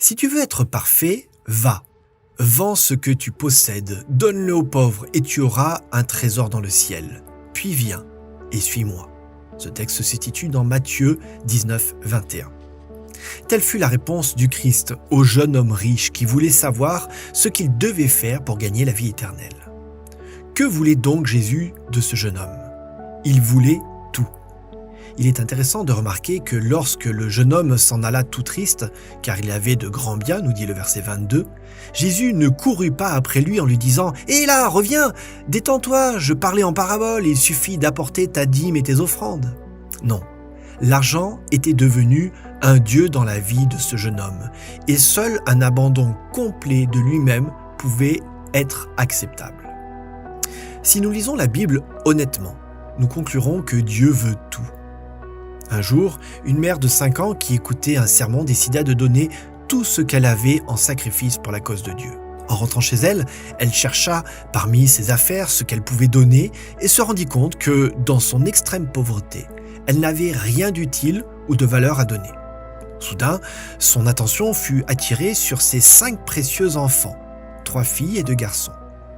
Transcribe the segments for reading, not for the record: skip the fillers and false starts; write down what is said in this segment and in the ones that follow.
Si tu veux être parfait, va. Vends ce que tu possèdes, donne-le aux pauvres et tu auras un trésor dans le ciel. Puis viens et suis-moi. Ce texte se situe dans Matthieu 19, 21. Telle fut la réponse du Christ au jeune homme riche qui voulait savoir ce qu'il devait faire pour gagner la vie éternelle. Que voulait donc Jésus de ce jeune homme ? Il voulait tout. Il est intéressant de remarquer que lorsque le jeune homme s'en alla tout triste, car il avait de grands biens, nous dit le verset 22, Jésus ne courut pas après lui en lui disant « Hé là, reviens, détends-toi, je parlais en parabole, il suffit d'apporter ta dîme et tes offrandes. » Non, l'argent était devenu un dieu dans la vie de ce jeune homme, et seul un abandon complet de lui-même pouvait être acceptable. Si nous lisons la Bible honnêtement, nous conclurons que Dieu veut tout. Un jour, une mère de 5 ans qui écoutait un sermon décida de donner tout ce qu'elle avait en sacrifice pour la cause de Dieu. En rentrant chez elle, elle chercha parmi ses affaires ce qu'elle pouvait donner et se rendit compte que, dans son extrême pauvreté, elle n'avait rien d'utile ou de valeur à donner. Soudain, son attention fut attirée sur ses 5 précieux enfants, 3 filles et 2 garçons.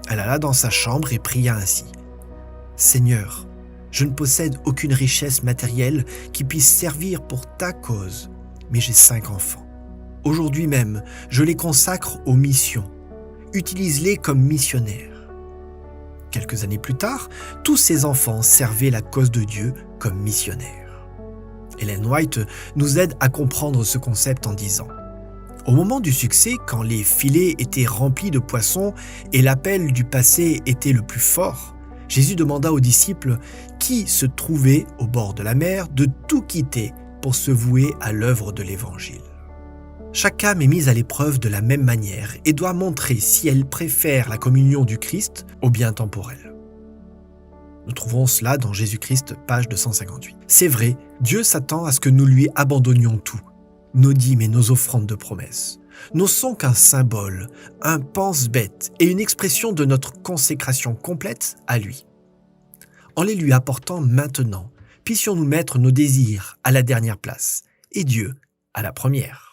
Elle alla dans sa chambre et pria ainsi. « Seigneur, je ne possède aucune richesse matérielle qui puisse servir pour ta cause, mais j'ai 5 enfants. Aujourd'hui même, je les consacre aux missions. Utilise-les comme missionnaires. » Quelques années plus tard, tous ces enfants servaient la cause de Dieu comme missionnaires. Ellen White nous aide à comprendre ce concept en disant « Au moment du succès, quand les filets étaient remplis de poissons et l'appel du passé était le plus fort, Jésus demanda aux disciples qui se trouvaient au bord de la mer de tout quitter pour se vouer à l'œuvre de l'Évangile. Chaque âme est mise à l'épreuve de la même manière et doit montrer si elle préfère la communion du Christ au bien temporel. Nous trouvons cela dans Jésus-Christ, page 258. C'est vrai, Dieu s'attend à ce que nous lui abandonnions tout, nos dîmes et nos offrandes de promesses. Ne sont qu'un symbole, un pense-bête et une expression de notre consécration complète à lui. En les lui apportant maintenant, puissions-nous mettre nos désirs à la dernière place et Dieu à la première.